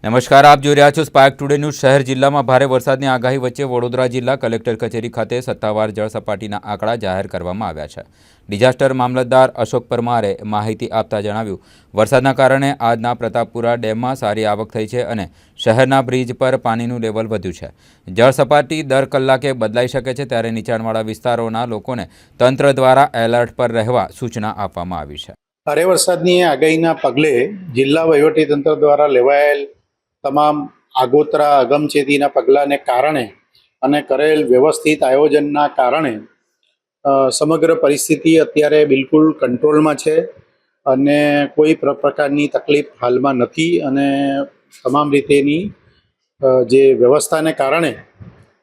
નમસ્કાર, આપ જોઈ રહ્યા છો સ્પાર્ક ટુડે ન્યૂઝ। શહેર જિલ્લામાં ભારે વરસાદની આગાહી વચ્ચે વડોદરા જિલ્લા કલેક્ટર કચેરી ખાતે સત્તાવાર જળ સપાટીના આંકડા જાહેર કરવામાં આવ્યા છે। ડિઝાસ્ટર મામલતદાર અશોક પરમારે માહિતી આપતા જણાવ્યું, વરસાદના કારણે આજના પ્રતાપપુરા ડેમમાં સારી આવક થઈ છે અને શહેરના બ્રિજ પર પાણીનું લેવલ વધ્યું છે। જળ સપાટી દર કલાકે બદલાઈ શકે છે, ત્યારે નીચાણવાળા વિસ્તારોના લોકોને તંત્ર દ્વારા એલર્ટ પર રહેવા સૂચના આપવામાં આવી છે। ભારે વરસાદની આગાહીના પગલે જિલ્લા વહીવટીતંત્ર દ્વારા લેવાયેલ તમામ આગોતરા અગમચેતીના પગલાંને કારણે અને કરેલ વ્યવસ્થિત આયોજનના કારણે સમગ્ર પરિસ્થિતિ અત્યારે બિલકુલ કંટ્રોલમાં છે અને કોઈ પ્રકારની તકલીફ હાલમાં નથી અને તમામ રીતેની જે વ્યવસ્થાને કારણે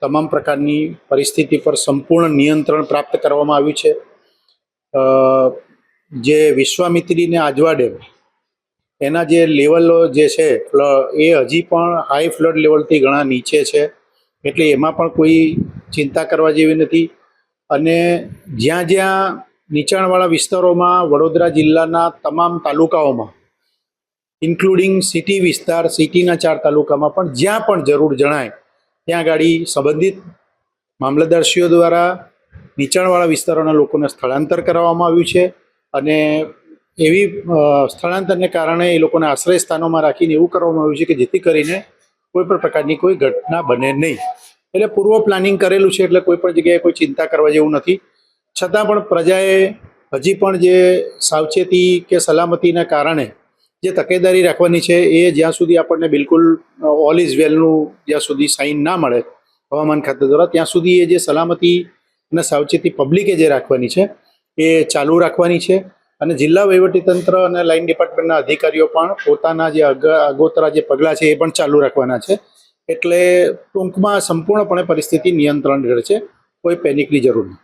તમામ પ્રકારની પરિસ્થિતિ પર સંપૂર્ણ નિયંત્રણ પ્રાપ્ત કરવામાં આવ્યું છે। જે વિશ્વામિત્રી ને આજવા ડેમ એના જે લેવલો જે છે એ હજી પણ હાઈ ફ્લડ લેવલથી ઘણા નીચે છે, એટલે એમાં પણ કોઈ ચિંતા કરવા જેવી નથી। અને જ્યાં જ્યાં નીચાણવાળા વિસ્તારોમાં વડોદરા જિલ્લાના તમામ તાલુકાઓમાં ઇન્ક્લુડિંગ સિટી વિસ્તાર, સિટીના 4 તાલુકામાં પણ જ્યાં પણ જરૂર જણાય ત્યાં ગાડી સંબંધિત મામલતદારશ્રીઓ દ્વારા નીચાણવાળા વિસ્તારોના લોકોને સ્થળાંતર કરવામાં આવ્યું છે અને એવી સ્થળાંતરને કારણે એ લોકોને આશ્રય સ્થાનોમાં રાખીને એવું કરવામાં આવ્યું છે કે જેથી કરીને કોઈ પણ પ્રકારની કોઈ ઘટના બને નહીં। એટલે પૂર્વ પ્લાનિંગ કરેલું છે, એટલે કોઈ પણ જગ્યાએ કોઈ ચિંતા કરવા જેવું નથી। છતાં પણ પ્રજાએ હજી પણ જે સાવચેતી કે સલામતીના કારણે જે તકેદારી રાખવાની છે એ જ્યાં સુધી આપણને બિલકુલ ઓલ ઇઝ વેલનું જ્યાં સુધી સાઇન ના મળે હવામાન ખાતા દ્વારા, ત્યાં સુધી એ જે સલામતી અને સાવચેતી પબ્લિકે જે રાખવાની છે એ ચાલુ રાખવાની છે। અને જિલ્લા વહીવટીતંત્ર અને લાઇન ડિપાર્ટમેન્ટના અધિકારીઓ પણ પોતાના જે આગોતરા જે પગલાં છે એ પણ ચાલુ રાખવાના છે। એટલે ટૂંકમાં સંપૂર્ણપણે પરિસ્થિતિ નિયંત્રણ રહેશે, કોઈ પેનિકની જરૂર નથી।